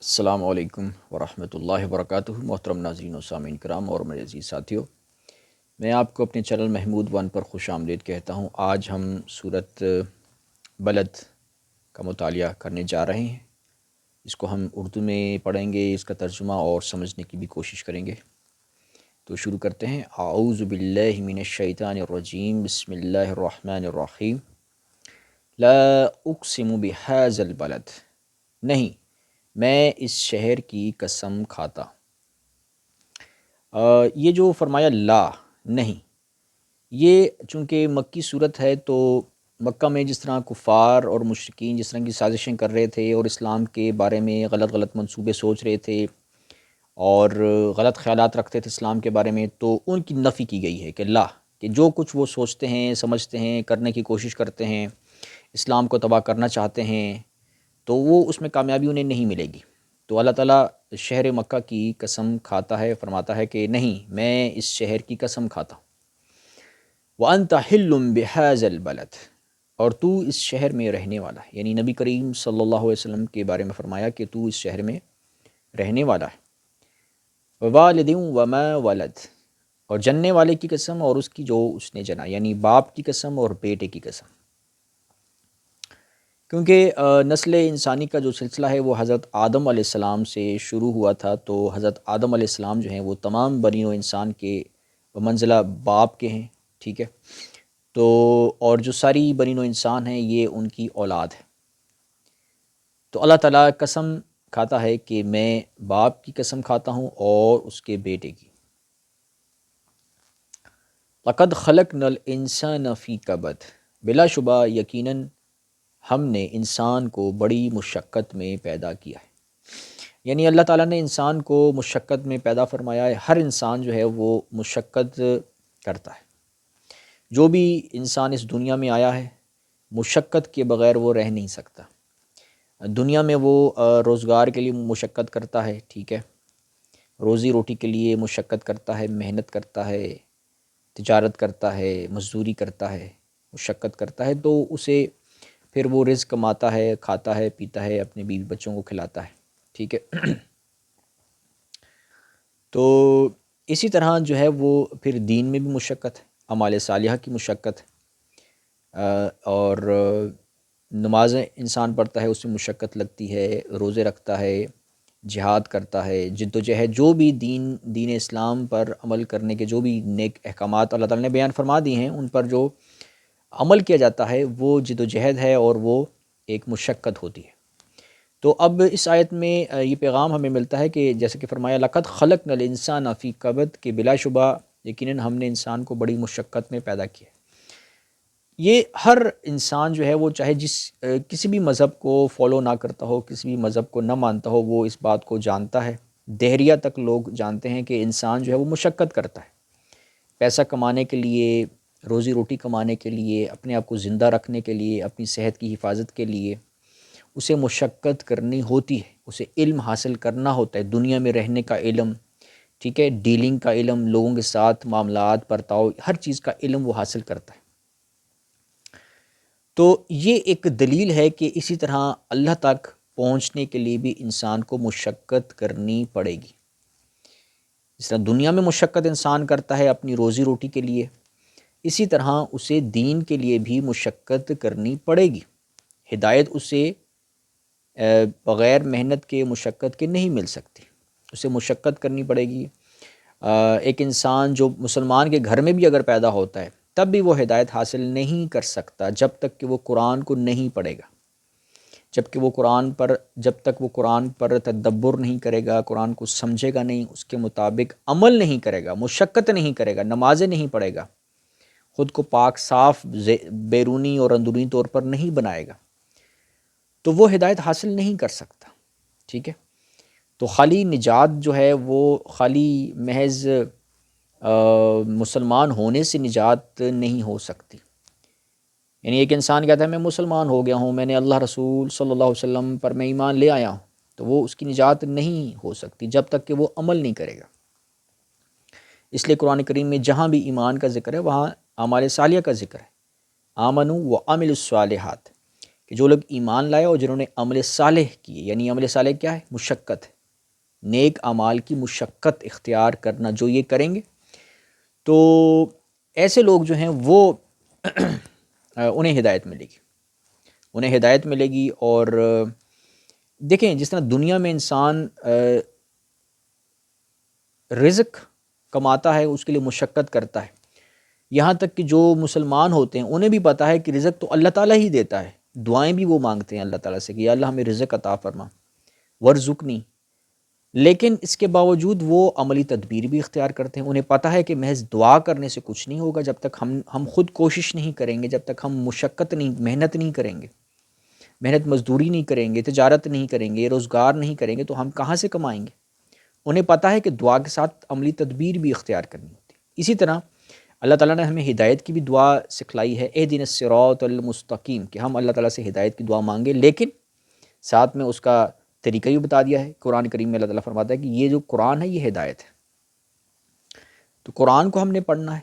السلام علیکم ورحمۃ اللہ وبرکاتہ۔ محترم ناظرین و سامعین کرام اور میرے عزیز ساتھیوں، میں آپ کو اپنے چینل محمود ون پر خوش آمدید کہتا ہوں۔ آج ہم سورۃ بلد کا مطالعہ کرنے جا رہے ہیں۔ اس کو ہم اردو میں پڑھیں گے، اس کا ترجمہ اور سمجھنے کی بھی کوشش کریں گے۔ تو شروع کرتے ہیں۔ اعوذ باللہ من الشیطان الرجیم، بسم اللہ الرحمن الرحیم۔ لا اقسم بہذا البلد، نہیں میں اس شہر کی قسم کھاتا۔ یہ جو فرمایا لا، نہیں، یہ چونکہ مکی صورت ہے تو مکہ میں جس طرح کفار اور مشرکین جس طرح کی سازشیں کر رہے تھے اور اسلام کے بارے میں غلط منصوبے سوچ رہے تھے اور غلط خیالات رکھتے تھے اسلام کے بارے میں، تو ان کی نفی کی گئی ہے کہ لا، کہ جو کچھ وہ سوچتے ہیں، سمجھتے ہیں، کرنے کی کوشش کرتے ہیں، اسلام کو تباہ کرنا چاہتے ہیں، تو وہ اس میں کامیابی انہیں نہیں ملے گی۔ تو اللہ تعالیٰ شہر مکہ کی قسم کھاتا ہے، فرماتا ہے کہ نہیں میں اس شہر کی قسم کھاتا ہوں۔ وَأَنْتَ حِلٌّ بِهَذَا الْبَلَدِ، اور تو اس شہر میں رہنے والا ہے، یعنی نبی کریم صلی اللہ علیہ وسلم کے بارے میں فرمایا کہ تو اس شہر میں رہنے والا ہے۔ وَوَالِدٍ وَمَا وَلَدَ، اور جننے والے کی قسم اور اس کی جو اس نے جنا، یعنی باپ کی قسم اور بیٹے کی قسم، کیونکہ نسل انسانی کا جو سلسلہ ہے وہ حضرت آدم علیہ السلام سے شروع ہوا تھا، تو حضرت آدم علیہ السلام جو ہیں وہ تمام بنی و انسان کے منزلہ باپ کے ہیں، ٹھیک ہے۔ تو اور جو ساری بنی و انسان ہیں یہ ان کی اولاد ہے۔ تو اللہ تعالیٰ قسم کھاتا ہے کہ میں باپ کی قسم کھاتا ہوں اور اس کے بیٹے کی۔ لَقَدْ خَلَقْنَا الْإِنسَانَ فِي كَبَدٍ، بلا شبہ یقیناً ہم نے انسان کو بڑی مشقت میں پیدا کیا ہے۔ یعنی اللہ تعالیٰ نے انسان کو مشقت میں پیدا فرمایا ہے۔ ہر انسان جو ہے وہ مشقت کرتا ہے۔ جو بھی انسان اس دنیا میں آیا ہے مشقت کے بغیر وہ رہ نہیں سکتا۔ دنیا میں وہ روزگار کے لیے مشقت کرتا ہے، ٹھیک ہے، روزی روٹی کے لیے مشقت کرتا ہے، محنت کرتا ہے، تجارت کرتا ہے، مزدوری کرتا ہے، مشقت کرتا ہے، تو اسے پھر وہ رزق کماتا ہے، کھاتا ہے، پیتا ہے، اپنے بیوی بچوں کو کھلاتا ہے، ٹھیک ہے۔ تو اسی طرح جو ہے وہ پھر دین میں بھی مشقت ہے، اعمال صالحہ کی مشقت ہے، اور نمازیں انسان پڑھتا ہے اس میں مشقت لگتی ہے، روزے رکھتا ہے، جہاد کرتا ہے، جد و جہد، جو بھی دین اسلام پر عمل کرنے کے جو بھی نیک احکامات اللہ تعالیٰ نے بیان فرما دی ہیں ان پر جو عمل کیا جاتا ہے وہ جد و جہد ہے اور وہ ایک مشقت ہوتی ہے۔ تو اب اس آیت میں یہ پیغام ہمیں ملتا ہے کہ جیسے کہ فرمایا لَقَدْ خَلَقْنَا الْإِنسَانَ فِي كَبَدٍ، کہ بلا شبہ یقیناً ہم نے انسان کو بڑی مشقت میں پیدا کیا۔ یہ ہر انسان جو ہے وہ چاہے کسی بھی مذہب کو فالو نہ کرتا ہو، کسی بھی مذہب کو نہ مانتا ہو، وہ اس بات کو جانتا ہے۔ دہریہ تک لوگ جانتے ہیں کہ انسان جو ہے وہ مشقت کرتا ہے، پیسہ کمانے کے لیے، روزی روٹی کمانے کے لیے، اپنے آپ کو زندہ رکھنے کے لیے، اپنی صحت کی حفاظت کے لیے اسے مشقت کرنی ہوتی ہے، اسے علم حاصل کرنا ہوتا ہے، دنیا میں رہنے کا علم، ٹھیک ہے، ڈیلنگ کا علم، لوگوں کے ساتھ معاملات، برتاؤ، ہر چیز کا علم وہ حاصل کرتا ہے۔ تو یہ ایک دلیل ہے کہ اسی طرح اللہ تک پہنچنے کے لیے بھی انسان کو مشقت کرنی پڑے گی۔ جس طرح دنیا میں مشقت انسان کرتا ہے اپنی روزی روٹی کے لیے، اسی طرح اسے دین کے لیے بھی مشقت کرنی پڑے گی۔ ہدایت اسے بغیر محنت کے، مشقت کے نہیں مل سکتی، اسے مشقت کرنی پڑے گی۔ ایک انسان جو مسلمان کے گھر میں بھی اگر پیدا ہوتا ہے تب بھی وہ ہدایت حاصل نہیں کر سکتا جب تک کہ وہ قرآن کو نہیں پڑھے گا، جب تک وہ قرآن پر تدبر نہیں کرے گا، قرآن کو سمجھے گا نہیں، اس کے مطابق عمل نہیں کرے گا، مشقت نہیں کرے گا، نمازیں نہیں پڑھے گا، خود کو پاک صاف بیرونی اور اندرونی طور پر نہیں بنائے گا، تو وہ ہدایت حاصل نہیں کر سکتا، ٹھیک ہے۔ تو خالی نجات جو ہے وہ خالی محض مسلمان ہونے سے نجات نہیں ہو سکتی۔ یعنی ایک انسان کہتا ہے میں مسلمان ہو گیا ہوں، میں نے اللہ رسول صلی اللہ علیہ وسلم پر میں ایمان لے آیا ہوں، تو وہ اس کی نجات نہیں ہو سکتی جب تک کہ وہ عمل نہیں کرے گا۔ اس لیے قرآن کریم میں جہاں بھی ایمان کا ذکر ہے وہاں اعمال صالحہ کا ذکر ہے۔ آمنوا وعملوا الصالحات، کہ جو لوگ ایمان لائے اور جنہوں نے عمل صالح کیے، یعنی عمل صالح کیا ہے؟ مشقت ہے، نیک اعمال کی مشقت اختیار کرنا، جو یہ کریں گے تو ایسے لوگ جو ہیں وہ انہیں ہدایت ملے گی، انہیں ہدایت ملے گی۔ اور دیکھیں جس طرح دنیا میں انسان رزق کماتا ہے، اس کے لیے مشقت کرتا ہے، یہاں تک کہ جو مسلمان ہوتے ہیں انہیں بھی پتہ ہے کہ رزق تو اللہ تعالیٰ ہی دیتا ہے، دعائیں بھی وہ مانگتے ہیں اللہ تعالیٰ سے کہ یا اللہ ہمیں رزق عطا فرما، ورزقنی، لیکن اس کے باوجود وہ عملی تدبیر بھی اختیار کرتے ہیں۔ انہیں پتہ ہے کہ محض دعا کرنے سے کچھ نہیں ہوگا، جب تک ہم خود کوشش نہیں کریں گے، جب تک ہم مشقت نہیں، محنت نہیں کریں گے، محنت مزدوری نہیں کریں گے، تجارت نہیں کریں گے، روزگار نہیں کریں گے، تو ہم کہاں سے کمائیں گے؟ انہیں پتہ ہے کہ دعا کے ساتھ عملی تدبیر بھی اختیار کرنی ہوتی ہے۔ اسی طرح اللہ تعالیٰ نے ہمیں ہدایت کی بھی دعا سکھلائی ہے، اہدنا الصراط المستقیم، کہ ہم اللہ تعالیٰ سے ہدایت کی دعا مانگیں، لیکن ساتھ میں اس کا طریقہ بھی بتا دیا ہے۔ قرآن کریم میں اللہ تعالیٰ فرماتا ہے کہ یہ جو قرآن ہے یہ ہدایت ہے، تو قرآن کو ہم نے پڑھنا ہے،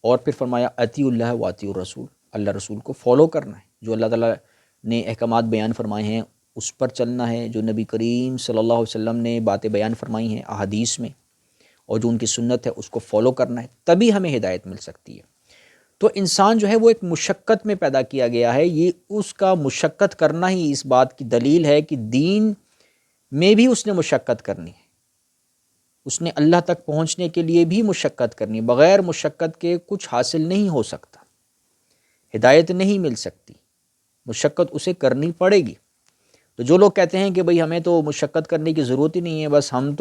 اور پھر فرمایا اطیعوا اللہ و اطیعوا الرسول، اللہ رسول کو فالو کرنا ہے، جو اللہ تعالیٰ نے احکامات بیان فرمائے ہیں اس پر چلنا ہے، جو نبی کریم صلی اللہ علیہ وسلم نے باتیں بیان فرمائی ہیں احادیث میں، اور جو ان کی سنت ہے اس کو فالو کرنا ہے، تبھی ہمیں ہدایت مل سکتی ہے۔ تو انسان جو ہے وہ ایک مشقت میں پیدا کیا گیا ہے، یہ اس کا مشقت کرنا ہی اس بات کی دلیل ہے کہ دین میں بھی اس نے مشقت کرنی ہے، اس نے اللہ تک پہنچنے کے لیے بھی مشقت کرنی ہے، بغیر مشقت کے کچھ حاصل نہیں ہو سکتا، ہدایت نہیں مل سکتی، مشقت اسے کرنی پڑے گی۔ تو جو لوگ کہتے ہیں کہ بھئی ہمیں تو مشقت کرنے کی ضرورت ہی نہیں ہے، بس ہم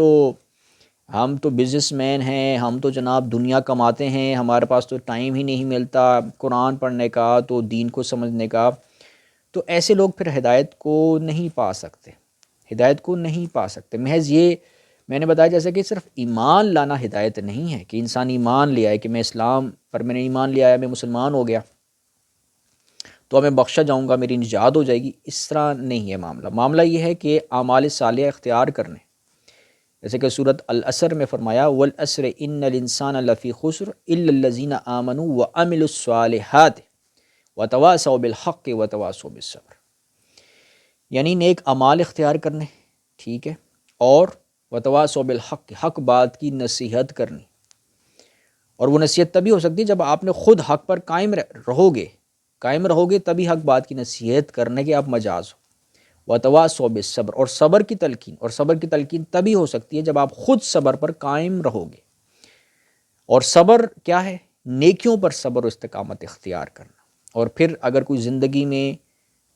تو بزنس مین ہیں، ہم تو جناب دنیا کماتے ہیں، ہمارے پاس تو ٹائم ہی نہیں ملتا قرآن پڑھنے کا، تو دین کو سمجھنے کا، تو ایسے لوگ پھر ہدایت کو نہیں پا سکتے، ہدایت کو نہیں پا سکتے۔ محض یہ میں نے بتایا جیسے کہ صرف ایمان لانا ہدایت نہیں ہے، کہ انسان ایمان لے آئے کہ میں اسلام پر میں نے ایمان لے آیا، میں مسلمان ہو گیا تو میں بخشا جاؤں گا، میری نجات ہو جائے گی، اس طرح نہیں ہے معاملہ۔ معاملہ یہ ہے کہ اعمال صالحہ اختیار کرنے، جیسے کہ سورۃ العصر میں فرمایا والعصر ان الانسان لفی خسر الا الذین آمنوا وعملوا الصالحات وتواصوا بالحق وتواصوا بالصبر، یعنی نیک اعمال اختیار کرنے، ٹھیک ہے، اور وتواصوا بالحق، حق بات کی نصیحت کرنی، اور وہ نصیحت تبھی ہو سکتی ہے جب آپ نے خود حق پر قائم رہو گے تبھی حق بات کی نصیحت کرنے کے آپ مجاز ہو۔ وتواصوا بالصبر، اور صبر کی تلقین تبھی ہو سکتی ہے جب آپ خود صبر پر قائم رہو گے، اور صبر کیا ہے؟ نیکیوں پر صبر و استقامت اختیار کرنا۔ اور پھر اگر کوئی زندگی میں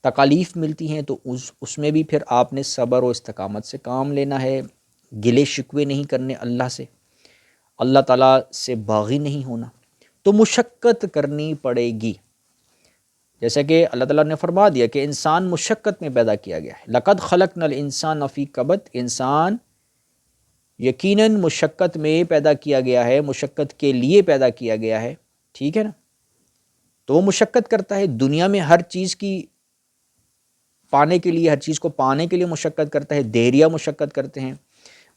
تکالیف ملتی ہیں تو اس میں بھی پھر آپ نے صبر و استقامت سے کام لینا ہے، گلے شکوے نہیں کرنے اللہ سے، اللہ تعالیٰ سے باغی نہیں ہونا، تو مشقت کرنی پڑے گی، جیسا کہ اللہ تعالیٰ نے فرما دیا کہ انسان مشقت میں پیدا کیا گیا ہے، لقد خلقنا الانسان فی کبد، انسان یقیناً مشقت میں پیدا کیا گیا ہے، مشقت کے لیے پیدا کیا گیا ہے، ٹھیک ہے نا، تو وہ مشقت کرتا ہے، دنیا میں ہر چیز کی پانے کے لیے، ہر چیز کو پانے کے لیے مشقت کرتا ہے، دہریہ مشقت کرتے ہیں،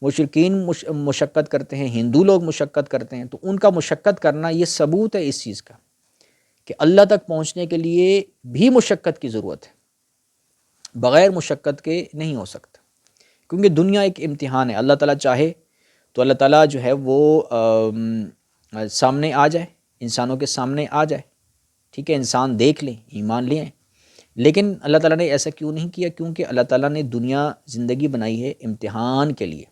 مشرکین مشقت کرتے ہیں، ہندو لوگ مشقت کرتے ہیں، تو ان کا مشقت کرنا یہ ثبوت ہے اس چیز کا کہ اللہ تک پہنچنے کے لیے بھی مشقت کی ضرورت ہے، بغیر مشقت کے نہیں ہو سکتا، کیونکہ دنیا ایک امتحان ہے۔ اللہ تعالیٰ چاہے تو اللہ تعالیٰ جو ہے وہ سامنے آ جائے، انسانوں کے سامنے آ جائے، ٹھیک ہے، انسان دیکھ لیں، ایمان لے آئیں، لیکن اللہ تعالیٰ نے ایسا کیوں نہیں کیا؟ کیونکہ اللہ تعالیٰ نے دنیا زندگی بنائی ہے امتحان کے لیے،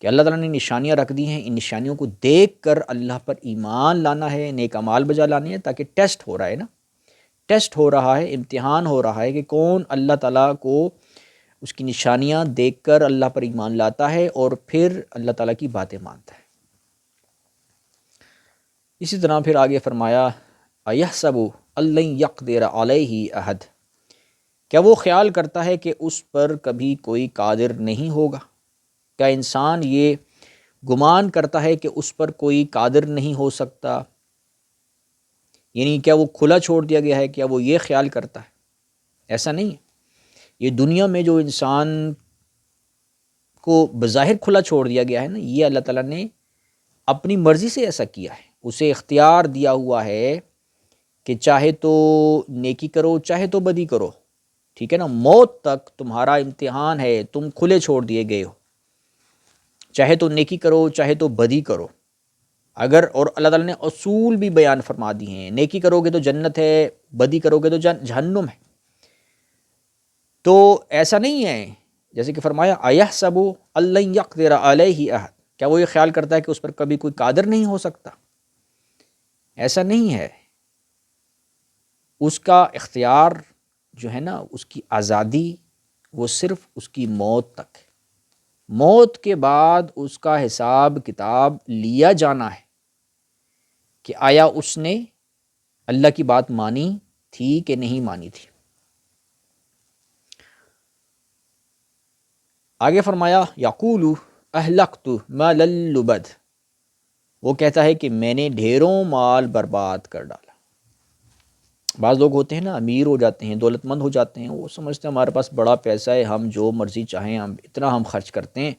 کہ اللہ تعالیٰ نے نشانیاں رکھ دی ہیں، ان نشانیوں کو دیکھ کر اللہ پر ایمان لانا ہے، نیک اعمال بجا لانے ہیں، تاکہ ٹیسٹ ہو رہا ہے نا، ٹیسٹ ہو رہا ہے، امتحان ہو رہا ہے کہ کون اللہ تعالیٰ کو اس کی نشانیاں دیکھ کر اللہ پر ایمان لاتا ہے اور پھر اللہ تعالیٰ کی باتیں مانتا ہے۔ اسی طرح پھر آگے فرمایا اَيَحْسَبُ أَن لَّن يَقْدِرَ عَلَيْهِ أَحَدٌ، کیا وہ خیال کرتا ہے کہ اس پر کبھی کوئی قادر نہیں ہوگا؟ کیا انسان یہ گمان کرتا ہے کہ اس پر کوئی قادر نہیں ہو سکتا؟ یعنی کیا وہ کھلا چھوڑ دیا گیا ہے؟ کیا وہ یہ خیال کرتا ہے؟ ایسا نہیں ہے، یہ دنیا میں جو انسان کو بظاہر کھلا چھوڑ دیا گیا ہے نا، یہ اللہ تعالیٰ نے اپنی مرضی سے ایسا کیا ہے، اسے اختیار دیا ہوا ہے کہ چاہے تو نیکی کرو چاہے تو بدی کرو، ٹھیک ہے نا، موت تک تمہارا امتحان ہے، تم کھلے چھوڑ دیے گئے ہو، چاہے تو نیکی کرو چاہے تو بدی کرو۔ اگر اور اللہ تعالیٰ نے اصول بھی بیان فرما دی ہیں، نیکی کرو گے تو جنت ہے، بدی کرو گے تو جہنم ہے۔ تو ایسا نہیں ہے، جیسے کہ فرمایا ایحسب ان لن یقدر علیہ احد، کیا وہ یہ خیال کرتا ہے کہ اس پر کبھی کوئی قادر نہیں ہو سکتا؟ ایسا نہیں ہے، اس کا اختیار جو ہے نا، اس کی آزادی وہ صرف اس کی موت تک ہے۔ موت کے بعد اس کا حساب کتاب لیا جانا ہے کہ آیا اس نے اللہ کی بات مانی تھی کہ نہیں مانی تھی۔ آگے فرمایا یقول اہلکت مالا لبد، وہ کہتا ہے کہ میں نے ڈھیروں مال برباد کر ڈالا۔ بعض لوگ ہوتے ہیں نا، امیر ہو جاتے ہیں، دولت مند ہو جاتے ہیں، وہ سمجھتے ہیں ہمارے پاس بڑا پیسہ ہے، ہم جو مرضی چاہیں ہم اتنا ہم خرچ کرتے ہیں،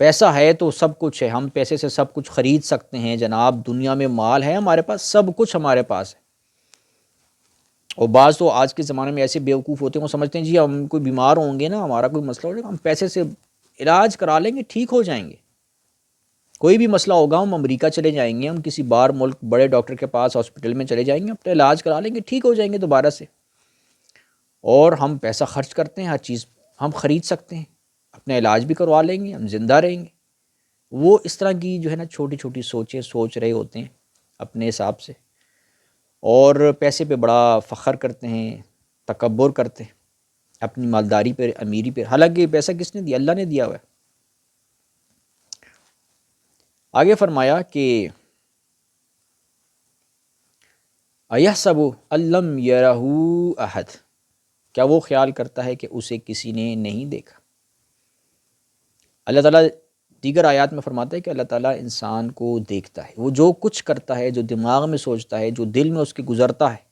پیسہ ہے تو سب کچھ ہے، ہم پیسے سے سب کچھ خرید سکتے ہیں جناب، دنیا میں مال ہے ہمارے پاس، سب کچھ ہمارے پاس ہے۔ اور بعض تو آج کے زمانے میں ایسے بیوقوف ہوتے ہیں، وہ سمجھتے ہیں جی ہم کوئی بیمار ہوں گے نا، ہمارا کوئی مسئلہ ہو جائے گا، ہم پیسے سے علاج کرا لیں گے، ٹھیک ہو جائیں گے، کوئی بھی مسئلہ ہوگا ہم امریکہ چلے جائیں گے، ہم کسی باہر ملک بڑے ڈاکٹر کے پاس ہاسپٹل میں چلے جائیں گے، اپنا علاج کرا لیں گے، ٹھیک ہو جائیں گے دوبارہ سے۔ اور ہم پیسہ خرچ کرتے ہیں، ہر چیز ہم خرید سکتے ہیں، اپنا علاج بھی کروا لیں گے، ہم زندہ رہیں گے۔ وہ اس طرح کی جو ہے نا چھوٹی چھوٹی سوچیں سوچ رہے ہوتے ہیں اپنے حساب سے، اور پیسے پہ بڑا فخر کرتے ہیں، تکبر کرتے ہیں اپنی مالداری پہ، امیری پہ، حالانکہ یہ پیسہ کس نے دیا؟ اللہ نے دیا ہوا ہے۔ آگے فرمایا کہ ایحسب ان لم یرہ احد، کیا وہ خیال کرتا ہے کہ اسے کسی نے نہیں دیکھا؟ اللہ تعالیٰ دیگر آیات میں فرماتا ہے کہ اللہ تعالیٰ انسان کو دیکھتا ہے، وہ جو کچھ کرتا ہے، جو دماغ میں سوچتا ہے، جو دل میں اس کے گزرتا ہے،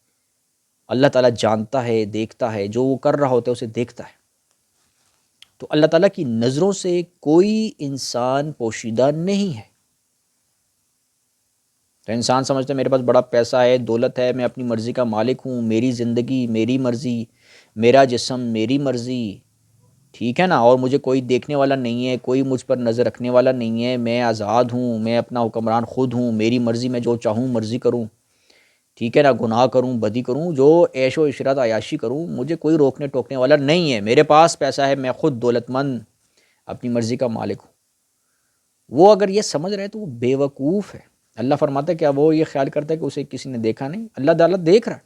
اللہ تعالیٰ جانتا ہے، دیکھتا ہے، جو وہ کر رہا ہوتا ہے اسے دیکھتا ہے۔ تو اللہ تعالیٰ کی نظروں سے کوئی انسان پوشیدہ نہیں ہے۔ تو انسان سمجھتا ہے میرے پاس بڑا پیسہ ہے، دولت ہے، میں اپنی مرضی کا مالک ہوں، میری زندگی میری مرضی، میرا جسم میری مرضی، ٹھیک ہے نا، اور مجھے کوئی دیکھنے والا نہیں ہے، کوئی مجھ پر نظر رکھنے والا نہیں ہے، میں آزاد ہوں، میں اپنا حکمران خود ہوں، میری مرضی، میں جو چاہوں مرضی کروں، ٹھیک ہے نا، گناہ کروں بدی کروں، جو عیش و عشرت عیاشی کروں، مجھے کوئی روکنے ٹوکنے والا نہیں ہے، میرے پاس پیسہ ہے، میں خود دولت مند اپنی مرضی کا مالک ہوں۔ وہ اگر یہ سمجھ رہے تو وہ بے وقوف ہے۔ اللہ فرماتا ہے کیا وہ یہ خیال کرتا ہے کہ اسے کسی نے دیکھا نہیں؟ اللہ تعالیٰ دیکھ رہا ہے،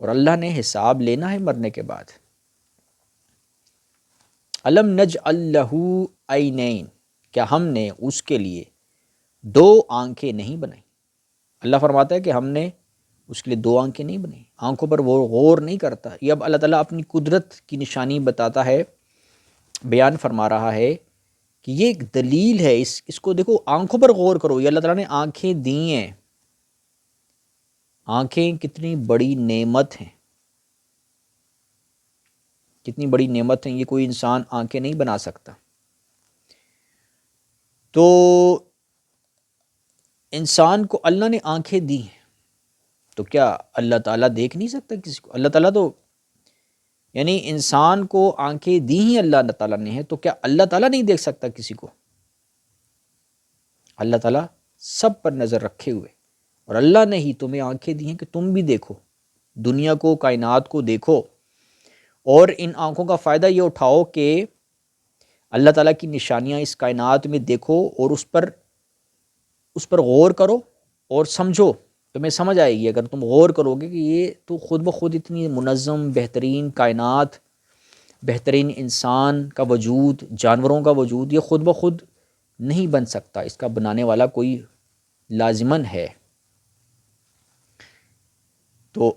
اور اللہ نے حساب لینا ہے مرنے کے بعد۔ الم نجعل لہ عینین، کیا ہم نے اس کے لیے دو آنکھیں نہیں بنائی؟ اللہ فرماتا ہے کہ ہم نے اس کے لیے دو آنکھیں نہیں بنائی، آنکھوں پر وہ غور نہیں کرتا۔ یہ اب اللہ تعالیٰ اپنی قدرت کی نشانی بتاتا ہے، بیان فرما رہا ہے کہ یہ ایک دلیل ہے، اس کو دیکھو، آنکھوں پر غور کرو، یہ اللہ تعالیٰ نے آنکھیں دی ہیں۔ آنکھیں کتنی بڑی نعمت ہیں، کتنی بڑی نعمت ہیں، یہ کوئی انسان آنکھیں نہیں بنا سکتا۔ تو انسان کو اللہ نے آنکھیں دی ہیں، تو کیا اللہ تعالیٰ دیکھ نہیں سکتا کسی کو؟ اللہ تعالیٰ تو یعنی انسان کو آنکھیں دی ہی اللہ تعالیٰ نے ہے، تو کیا اللہ تعالیٰ نہیں دیکھ سکتا کسی کو؟ اللہ تعالیٰ سب پر نظر رکھے ہوئے، اور اللہ نے ہی تمہیں آنکھیں دی ہیں کہ تم بھی دیکھو، دنیا کو، کائنات کو دیکھو، اور ان آنکھوں کا فائدہ یہ اٹھاؤ کہ اللہ تعالیٰ کی نشانیاں اس کائنات میں دیکھو، اور اس پر غور کرو اور سمجھو، تمہیں سمجھ آئے گی اگر تم غور کرو گے کہ یہ تو خود بخود اتنی منظم بہترین کائنات، بہترین انسان کا وجود، جانوروں کا وجود، یہ خود بخود نہیں بن سکتا، اس کا بنانے والا کوئی لازماً ہے۔ تو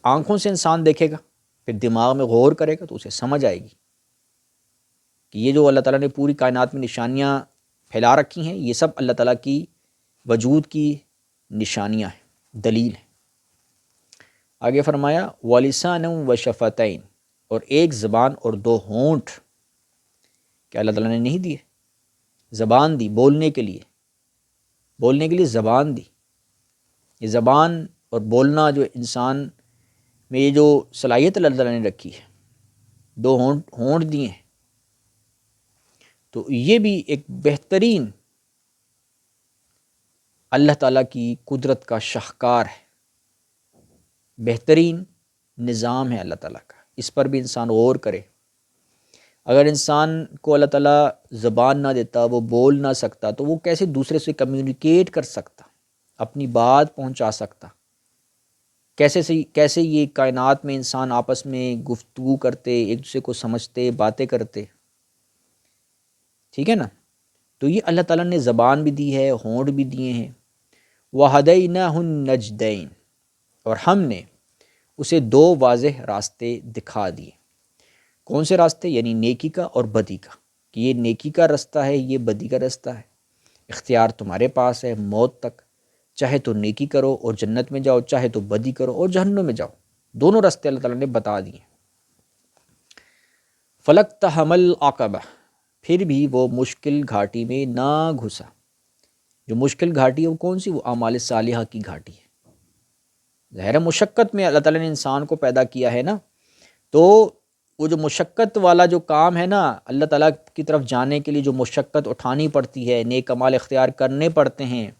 آنکھوں سے انسان دیکھے گا، پھر دماغ میں غور کرے گا تو اسے سمجھ آئے گی کہ یہ جو اللہ تعالیٰ نے پوری کائنات میں نشانیاں پھیلا رکھی ہیں، یہ سب اللہ تعالیٰ کی وجود کی نشانیاں ہیں، دلیل ہیں۔ آگے فرمایا وَلِسَانًا وَشَفَتَيْن، اور ایک زبان اور دو ہونٹ، کہ اللہ تعالیٰ نے نہیں دیے؟ زبان دی بولنے کے لیے، بولنے کے لیے زبان دی۔ یہ زبان اور بولنا جو انسان میں یہ جو صلاحیت اللہ تعالیٰ نے رکھی ہے، دو ہونٹ دیے ہیں، تو یہ بھی ایک بہترین اللہ تعالیٰ کی قدرت کا شاہکار ہے، بہترین نظام ہے اللہ تعالیٰ کا، اس پر بھی انسان غور کرے۔ اگر انسان کو اللہ تعالیٰ زبان نہ دیتا، وہ بول نہ سکتا، تو وہ کیسے دوسرے سے کمیونیکیٹ کر سکتا، اپنی بات پہنچا سکتا؟ کیسے یہ کائنات میں انسان آپس میں گفتگو کرتے، ایک دوسرے کو سمجھتے، باتیں کرتے؟ ٹھیک ہے نا؟ تو یہ اللہ تعالیٰ نے زبان بھی دی ہے، ہونٹ بھی دیے ہیں۔ وَهَدَيْنَاهُ النَّجْدَيْنِ، اور ہم نے اسے دو واضح راستے دکھا دیے۔ کون سے راستے؟ یعنی نیکی کا اور بدی کا، کہ یہ نیکی کا راستہ ہے، یہ بدی کا راستہ ہے، اختیار تمہارے پاس ہے موت تک، چاہے تو نیکی کرو اور جنت میں جاؤ، چاہے تو بدی کرو اور جہنم میں جاؤ، دونوں راستے اللہ تعالیٰ نے بتا دیے۔ فَلَقْتَحَمَ الْعَقَبَةَ، پھر بھی وہ مشکل گھاٹی میں نہ گھسا۔ جو مشکل گھاٹی ہے وہ کون سی؟ وہ اعمال صالحہ کی گھاٹی ہے۔ ظاہر مشقت میں اللہ تعالیٰ نے انسان کو پیدا کیا ہے نا، تو وہ جو مشقت والا جو کام ہے نا، اللہ تعالیٰ کی طرف جانے کے لیے جو مشقت اٹھانی پڑتی ہے، نیک اعمال اختیار کرنے پڑتے ہیں،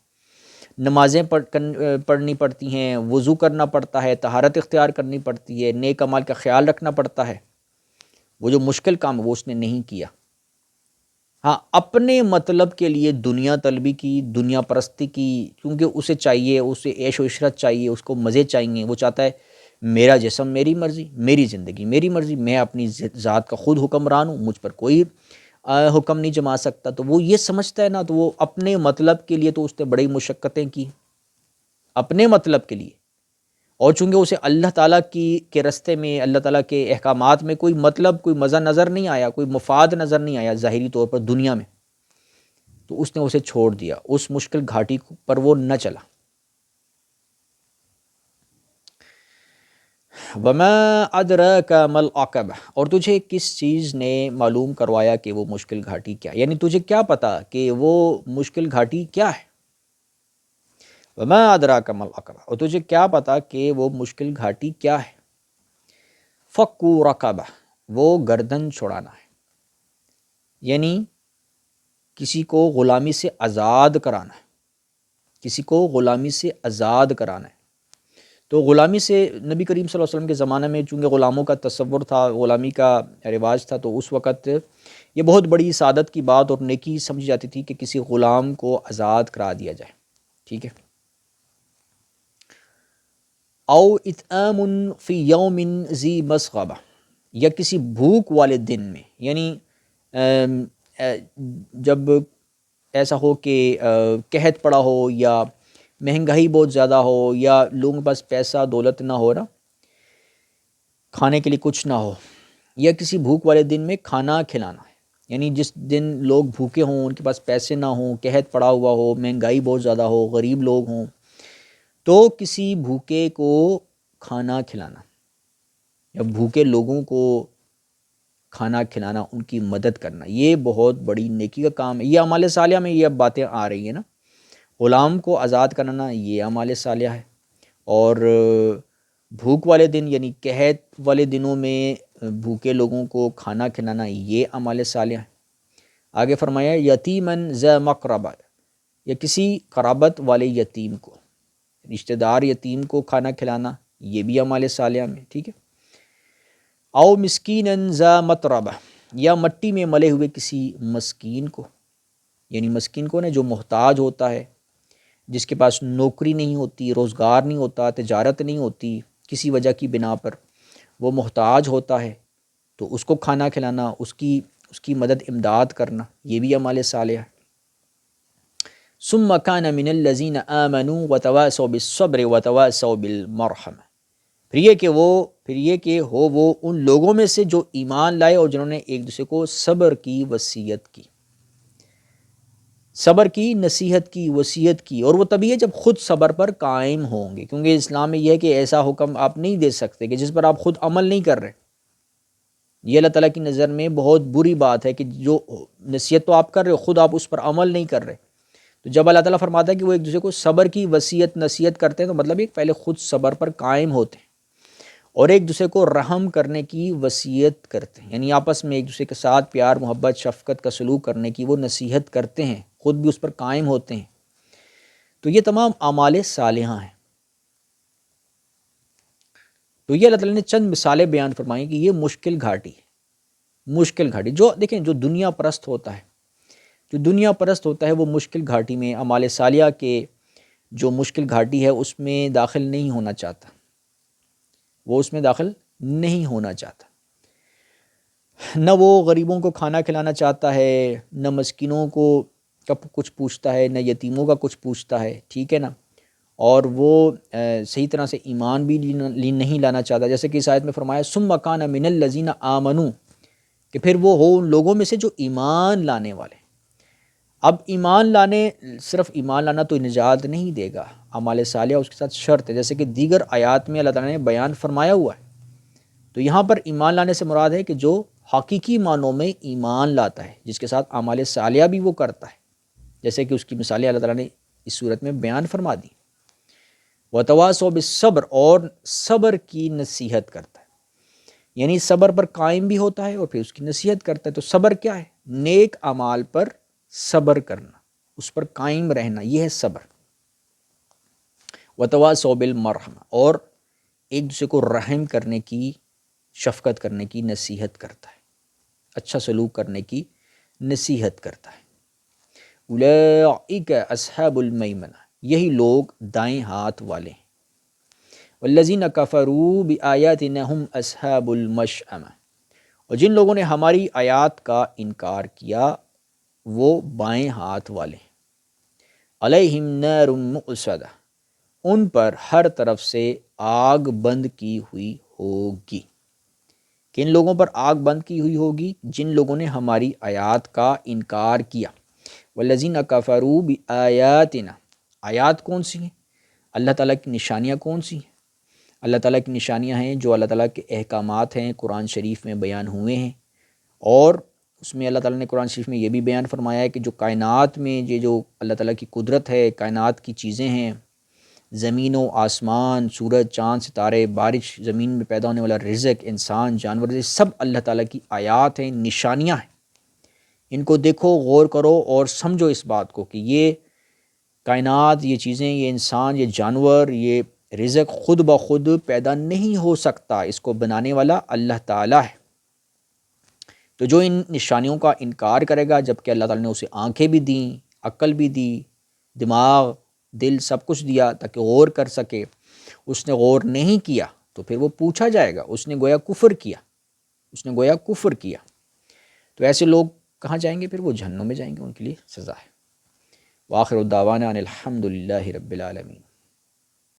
نمازیں پڑھنی پڑتی ہیں، وضو کرنا پڑتا ہے، طہارت اختیار کرنی پڑتی ہے، نیک اعمال کا خیال رکھنا پڑتا ہے، وہ جو مشکل کام وہ اس نے نہیں کیا۔ ہاں، اپنے مطلب کے لیے دنیا طلبی کی، دنیا پرستی کی، کیونکہ اسے چاہیے، اسے عیش و عشرت چاہیے، اس کو مزے چاہیے، وہ چاہتا ہے میرا جسم میری مرضی، میری زندگی میری مرضی، میں اپنی ذات کا خود حکمران ہوں، مجھ پر کوئی حکم نہیں جما سکتا، تو وہ یہ سمجھتا ہے نا، تو وہ اپنے مطلب کے لیے تو اس نے بڑی مشقتیں کی، اپنے مطلب کے لیے، اور چونکہ اسے اللہ تعالیٰ کے رستے میں، اللہ تعالیٰ کے احکامات میں کوئی مطلب، کوئی مزہ نظر نہیں آیا، کوئی مفاد نظر نہیں آیا ظاہری طور پر دنیا میں، تو اس نے اسے چھوڑ دیا، اس مشکل گھاٹی پر وہ نہ چلا۔ وَمَا أَدْرَاكَ مَا الْعَقَبَةُ، اور تجھے کس چیز نے معلوم کروایا کہ وہ مشکل گھاٹی کیا، یعنی تجھے کیا پتا کہ وہ مشکل گھاٹی کیا ہے؟ وَمَا أَدْرَاكَ مَا الْعَقَبَةُ، اور تجھے کیا پتا کہ وہ مشکل گھاٹی کیا ہے؟ فَكُّ رَقَبَةٍ، وہ گردن چھڑانا ہے، یعنی کسی کو غلامی سے آزاد کرانا ہے، کسی کو غلامی سے آزاد کرانا ہے۔ تو غلامی سے نبی کریم صلی اللہ علیہ وسلم کے زمانے میں چونکہ غلاموں کا تصور تھا، غلامی کا رواج تھا، تو اس وقت یہ بہت بڑی سعادت کی بات اور نیکی سمجھی جاتی تھی کہ کسی غلام کو آزاد کرا دیا جائے، ٹھیک ہے۔ او اطعام فی یوم ذی مسغبہ، یا کسی بھوک والے دن میں، یعنی جب ایسا ہو کہ قحط پڑا ہو، یا مہنگائی بہت زیادہ ہو، یا لوگوں کے پاس پیسہ دولت نہ ہو نا، کھانے کے لیے کچھ نہ ہو، یا کسی بھوک والے دن میں کھانا کھلانا ہے، یعنی جس دن لوگ بھوکے ہوں، ان کے پاس پیسے نہ ہوں، قحط پڑا ہوا ہو، مہنگائی بہت زیادہ ہو، غریب لوگ ہوں، تو کسی بھوکے کو کھانا کھلانا، یا بھوکے لوگوں کو کھانا کھلانا، ان کی مدد کرنا، یہ بہت بڑی نیکی کا کام ہے۔ یہ اعمال صالحہ میں یہ اب باتیں آ رہی ہیں نا، غلام کو آزاد کرنا یہ اعمال صالحہ ہے، اور بھوک والے دن یعنی قحط والے دنوں میں بھوکے لوگوں کو کھانا کھلانا یہ اعمال صالحہ ہے۔ آگے فرمایا یتیمن ذا مقربہ، یا کسی قرابت والے یتیم کو، رشتہ دار یتیم کو کھانا کھلانا یہ بھی اعمال صالحہ میں، ٹھیک ہے۔ او مسکینن ذا متربہ، یا مٹی میں ملے ہوئے کسی مسکین کو، یعنی مسکین کو نا جو محتاج ہوتا ہے، جس کے پاس نوکری نہیں ہوتی، روزگار نہیں ہوتا، تجارت نہیں ہوتی، کسی وجہ کی بنا پر وہ محتاج ہوتا ہے، تو اس کو کھانا کھلانا، اس کی مدد امداد کرنا یہ بھی اعمال صالحہ ہے۔ ثم كان من الذين آمنوا وتواصوا بالصبر وتواصوا بالمرحمہ، پھر یہ کہ وہ ان لوگوں میں سے جو ایمان لائے اور جنہوں نے ایک دوسرے کو صبر کی وصیت کی، صبر کی نصیحت کی، وصیت کی، اور وہ تبھی ہے جب خود صبر پر قائم ہوں گے، کیونکہ اسلام میں یہ ہے کہ ایسا حکم آپ نہیں دے سکتے کہ جس پر آپ خود عمل نہیں کر رہے۔ یہ اللہ تعالیٰ کی نظر میں بہت بری بات ہے کہ جو نصیحت تو آپ کر رہے ہو، خود آپ اس پر عمل نہیں کر رہے۔ تو جب اللہ تعالیٰ فرماتا ہے کہ وہ ایک دوسرے کو صبر کی وصیت نصیحت کرتے ہیں، تو مطلب یہ پہلے خود صبر پر قائم ہوتے ہیں، اور ایک دوسرے کو رحم کرنے کی وصیت کرتے ہیں، یعنی آپس میں ایک دوسرے کے ساتھ پیار محبت شفقت کا سلوک کرنے کی وہ نصیحت کرتے ہیں، خود بھی اس پر قائم ہوتے ہیں۔ تو یہ تمام اعمال صالحہ ہیں۔ تو یہ اللہ تعالیٰ نے چند مثالیں بیان فرمائیں کہ یہ مشکل گھاٹی ہے، مشکل گھاٹی جو دیکھیں جو دنیا پرست ہوتا ہے، جو دنیا پرست ہوتا ہے وہ مشکل گھاٹی میں اعمال صالحہ کے جو مشکل گھاٹی ہے اس میں داخل نہیں ہونا چاہتا، وہ اس میں داخل نہیں ہونا چاہتا۔ نہ وہ غریبوں کو کھانا کھلانا چاہتا ہے، نہ مسکینوں کو کچھ پوچھتا ہے، نہ یتیموں کا کچھ پوچھتا ہے، ٹھیک ہے نا، اور وہ صحیح طرح سے ایمان بھی نہیں لانا چاہتا، جیسے کہ اس آیت میں فرمایا ثم کان من الذین آمنوا، کہ پھر وہ ہو ان لوگوں میں سے جو ایمان لانے والے۔ اب ایمان لانے، صرف ایمان لانا تو نجات نہیں دے گا، اعمال صالحہ اس کے ساتھ شرط ہے، جیسے کہ دیگر آیات میں اللہ تعالیٰ نے بیان فرمایا ہوا ہے۔ تو یہاں پر ایمان لانے سے مراد ہے کہ جو حقیقی معنوں میں ایمان لاتا ہے، جس کے ساتھ اعمال صالحہ بھی وہ کرتا ہے، جیسے کہ اس کی مثالیں اللہ تعالیٰ نے اس صورت میں بیان فرما دی۔ وتواصوا بالصبر، اور صبر کی نصیحت کرتا ہے، یعنی صبر پر قائم بھی ہوتا ہے اور پھر اس کی نصیحت کرتا ہے۔ تو صبر کیا ہے؟ نیک اعمال پر صبر کرنا، اس پر قائم رہنا، یہ ہے صبر۔ وتواصوا بالمرحمہ، اور ایک دوسرے کو رحم کرنے کی، شفقت کرنے کی نصیحت کرتا ہے، اچھا سلوک کرنے کی نصیحت کرتا ہے۔ اولئک اصحاب المیمنہ، یہی لوگ دائیں ہاتھ والے ہیں۔ والذین کفروا بآیاتنا ہم اصحاب المشأمہ، اور جن لوگوں نے ہماری آیات کا انکار کیا وہ بائیں ہاتھ والے ہیں۔ علیہم نار مؤصدہ، ان پر ہر طرف سے آگ بند کی ہوئی ہوگی۔ کن لوگوں پر آگ بند کی ہوئی ہوگی؟ جن لوگوں نے ہماری آیات کا انکار کیا۔ والذین کفروا بآیاتنا، آیات کون سی ہیں؟ اللہ تعالیٰ کی نشانیاں کون سی ہیں؟ اللہ تعالیٰ کی نشانیاں ہیں جو اللہ تعالیٰ کے احکامات ہیں، قرآن شریف میں بیان ہوئے ہیں، اور اس میں اللہ تعالیٰ نے قرآن شریف میں یہ بھی بیان فرمایا ہے کہ جو کائنات میں یہ جو اللہ تعالیٰ کی قدرت ہے، کائنات کی چیزیں ہیں، زمین و آسمان، سورج چاند ستارے، بارش، زمین میں پیدا ہونے والا رزق، انسان جانور، یہ سب اللہ تعالیٰ کی آیات ہیں، نشانیاں ہیں۔ ان کو دیکھو، غور کرو اور سمجھو اس بات کو کہ یہ کائنات، یہ چیزیں، یہ انسان، یہ جانور، یہ رزق خود بخود پیدا نہیں ہو سکتا، اس کو بنانے والا اللہ تعالیٰ ہے۔ تو جو ان نشانیوں کا انکار کرے گا، جب کہ اللہ تعالیٰ نے اسے آنکھیں بھی دیں، عقل بھی دی، دماغ، دل، سب کچھ دیا تاکہ غور کر سکے، اس نے غور نہیں کیا تو پھر وہ پوچھا جائے گا، اس نے گویا کفر کیا، اس نے گویا کفر کیا۔ تو ایسے لوگ کہاں جائیں گے؟ پھر وہ جہنم میں جائیں گے، ان کے لیے سزا ہے۔ وآخر دعوانا ان الحمد للہ رب العالمین۔